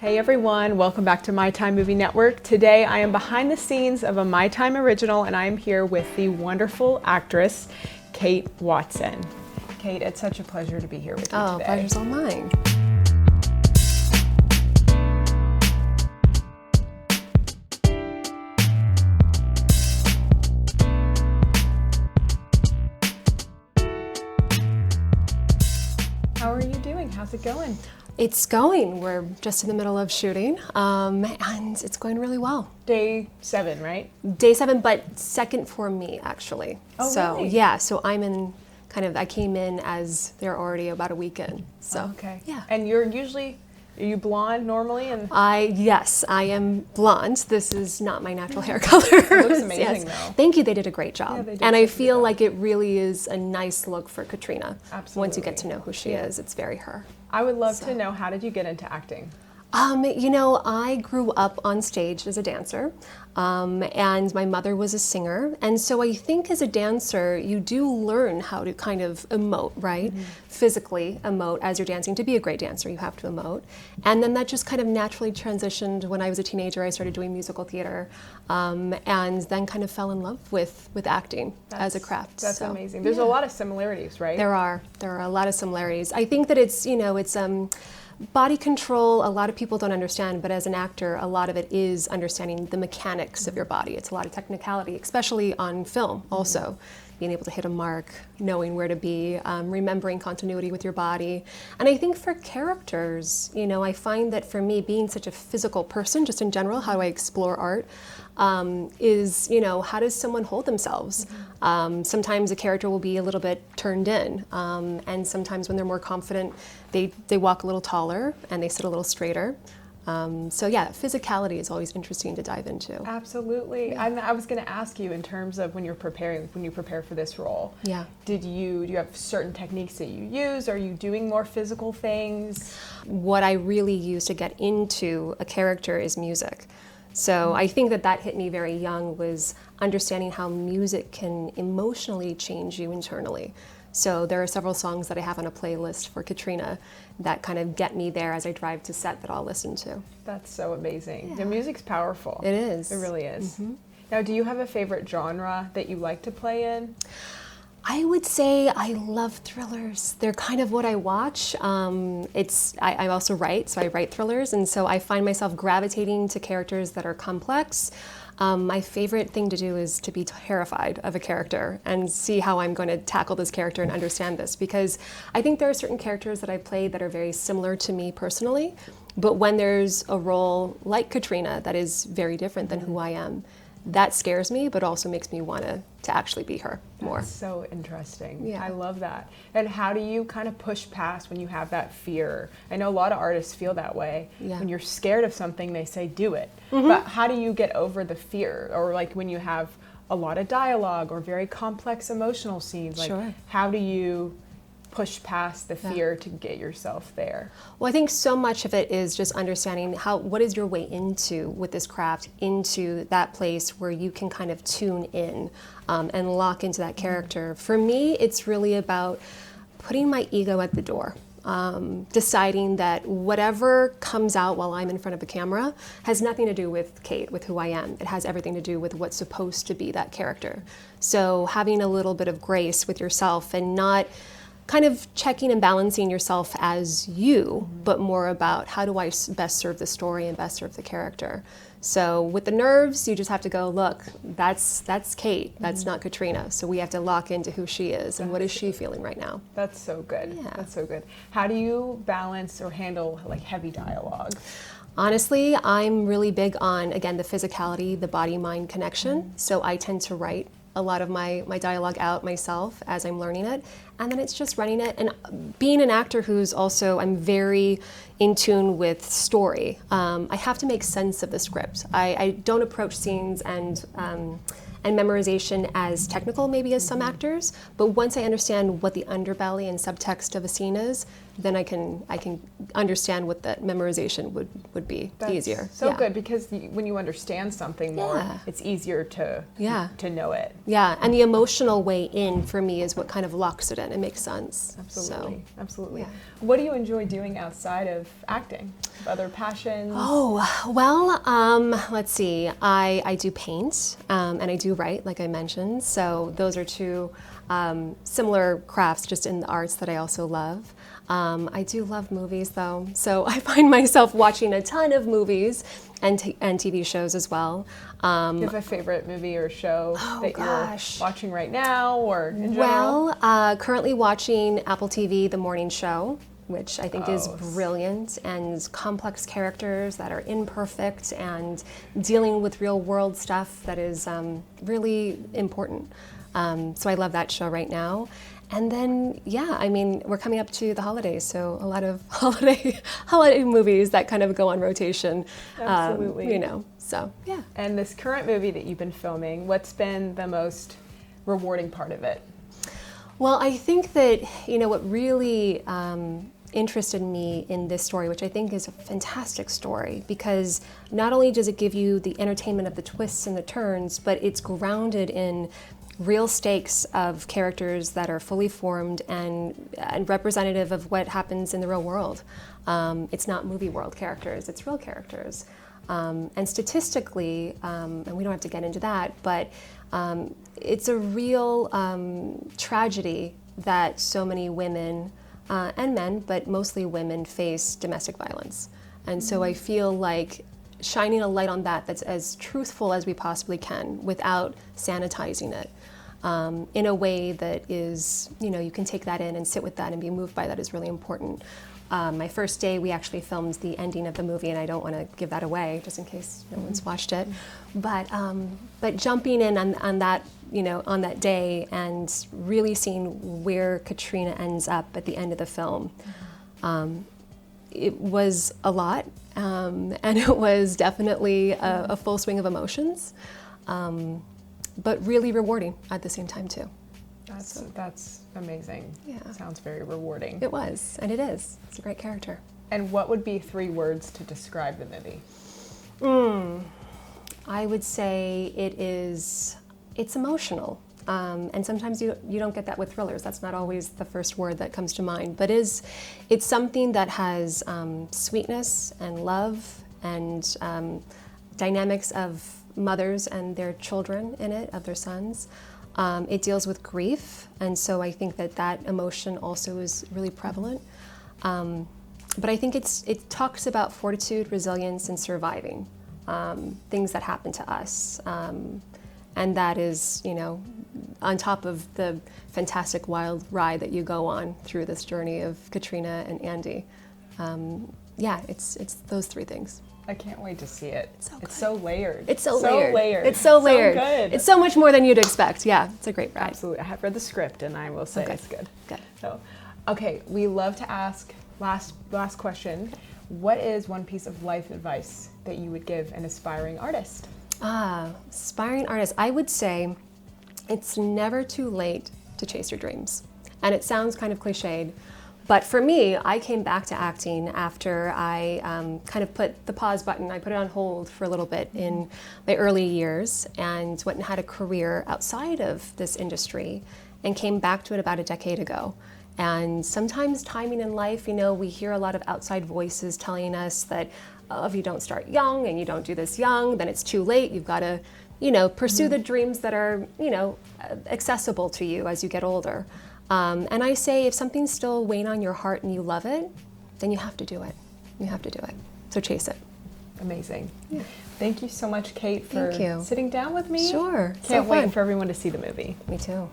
Hey everyone, welcome back to MyTime Movie Network. Today I am behind the scenes of a MyTime original and I am here with the wonderful actress, Kate Watson. Kate, it's such a pleasure to be here with you today. Oh, pleasure's all mine. How are you doing? How's it going? It's going. We're just in the middle of shooting, and it's going really well. Day 7, right? Day 7, but second for me, actually. Oh, so, really? Yeah, so I'm in I came in as they're already about a week in. So, okay. Yeah. And are you blonde normally? Yes, I am blonde. This is not my natural hair color. It looks amazing, though. Thank you, they did a great job. Yeah, they did and I such a good feel job. like it really is a nice look for Katrina. Absolutely. Once you get to know who she is, it's very her. I would love to know, how did you get into acting? I grew up on stage as a dancer, and my mother was a singer. And so I think as a dancer, you do learn how to kind of emote, right? Mm-hmm. Physically emote as you're dancing. To be a great dancer, you have to emote. And then that just kind of naturally transitioned. When I was a teenager, I started doing musical theater, and then kind of fell in love with acting as a craft. That's amazing. There's a lot of similarities, right? There are a lot of similarities. I think that it's body control, a lot of people don't understand, but as an actor, a lot of it is understanding the mechanics of your body. It's a lot of technicality, especially on film also. Being able to hit a mark, knowing where to be, remembering continuity with your body. And I think for characters, I find that for me, being such a physical person, just in general, how I explore art, is, how does someone hold themselves? Sometimes a character will be a little bit turned in, and sometimes when they're more confident, they walk a little taller and they sit a little straighter. So yeah, physicality is always interesting to dive into. Absolutely. Yeah. I was going to ask you, in terms of when you prepare for this role, Yeah. do you have certain techniques that you use? Are you doing more physical things? What I really use to get into a character is music. So I think that hit me very young, was understanding how music can emotionally change you internally. So there are several songs that I have on a playlist for Katrina that kind of get me there as I drive to set that I'll listen to. That's so amazing. Yeah. The music's powerful. It is. It really is. Mm-hmm. Now, do you have a favorite genre that you like to play in? I would say I love thrillers. They're kind of what I watch. I also write, so I write thrillers, and so I find myself gravitating to characters that are complex. My favorite thing to do is to be terrified of a character and see how I'm going to tackle this character and understand this, because I think there are certain characters that I play that are very similar to me personally, but when there's a role like Katrina that is very different than who I am, that scares me, but also makes me want to actually be her more. That's so interesting. Yeah. I love that. And how do you kind of push past when you have that fear? I know a lot of artists feel that way. Yeah. When you're scared of something, they say do it. Mm-hmm. But how do you get over the fear? Or like when you have a lot of dialogue or very complex emotional scenes, like Sure. how do you push past the fear to get yourself there? Well, I think so much of it is just understanding what is your way into with this craft, into that place where you can kind of tune in and lock into that character. For me, it's really about putting my ego at the door. Deciding that whatever comes out while I'm in front of a camera has nothing to do with Kate, with who I am. It has everything to do with what's supposed to be that character. So having a little bit of grace with yourself and not kind of checking and balancing yourself as you, but more about how do I best serve the story and best serve the character. So with the nerves, you just have to go, look, that's Kate, that's not Katrina. So we have to lock into who she is and what is she feeling right now. That's so good. Yeah. That's so good. How do you balance or handle like heavy dialogue? Honestly, I'm really big on, again, the physicality, the body-mind connection. So I tend to write a lot of my dialogue out myself as I'm learning it. And then it's just running it. And being an actor who's also, I'm very in tune with story. I have to make sense of the script. I don't approach scenes and memorization as technical maybe as some actors, but once I understand what the underbelly and subtext of a scene is, then I can understand what that memorization would be easier. So good, because when you understand something more, Yeah. it's easier to know it. Yeah, and the emotional way in for me is what kind of locks it in. It makes sense. Absolutely, absolutely. Yeah. What do you enjoy doing outside of acting? Other passions? Oh, well, let's see. I do paint, and I do write, like I mentioned. So those are two similar crafts just in the arts that I also love. I do love movies, though. So I find myself watching a ton of movies and TV shows as well. Do you have a favorite movie or show that you're watching right now, or in general? Well, currently watching Apple TV, The Morning Show, which I think is brilliant, and complex characters that are imperfect and dealing with real world stuff that is really important. So I love that show right now. And then, yeah, I mean, we're coming up to the holidays, so a lot of holiday movies that kind of go on rotation. Absolutely. You know, so yeah. And this current movie that you've been filming, what's been the most rewarding part of it? Well, I think that, you know, what really interested me in this story, which I think is a fantastic story, because not only does it give you the entertainment of the twists and the turns, but it's grounded in real stakes of characters that are fully formed and representative of what happens in the real world. It's not movie world characters, it's real characters. And statistically, and we don't have to get into that, but it's a real tragedy that so many women and men, but mostly women, face domestic violence. And so I feel like shining a light on that that's as truthful as we possibly can without sanitizing it in a way that is, you know, you can take that in and sit with that and be moved by that is really important. My first day, we actually filmed the ending of the movie, and I don't want to give that away just in case no one's watched it. But jumping in on that, you know, on that day and really seeing where Katrina ends up at the end of the film, it was a lot, and it was definitely a full swing of emotions, but really rewarding at the same time too. That's amazing. Yeah. Sounds very rewarding. It was, and it is. It's a great character. And what would be 3 words to describe the movie? I would say it's emotional. And sometimes you don't get that with thrillers. That's not always the first word that comes to mind. But it's something that has sweetness and love and dynamics of mothers and their children in it, of their sons. It deals with grief, and so I think that emotion also is really prevalent. But I think it talks about fortitude, resilience, and surviving things that happen to us. And that is, you know, on top of the fantastic wild ride that you go on through this journey of Katrina and Andy. Yeah, it's those 3 things. I can't wait to see it. It's so layered. It's so layered. It's so layered. Good. It's so much more than you'd expect. Yeah, it's a great ride. Absolutely. I have read the script, and I will say it's good. Good. So, okay, we love to ask, last question, what is one piece of life advice that you would give an aspiring artist? Aspiring artist. I would say it's never too late to chase your dreams. And it sounds kind of cliched, but for me, I came back to acting after I kind of put the pause button, I put it on hold for a little bit in my early years and went and had a career outside of this industry and came back to it about a decade ago. And sometimes timing in life, you know, we hear a lot of outside voices telling us that if you don't start young and you don't do this young, then it's too late. You've got to, you know, pursue the dreams that are, you know, accessible to you as you get older. And I say if something's still weighing on your heart and you love it, then you have to do it. You have to do it. So chase it. Amazing. Yeah. Thank you so much, Kate, for Thank you. sitting down with me. Sure. Can't wait for everyone to see the movie. Me too.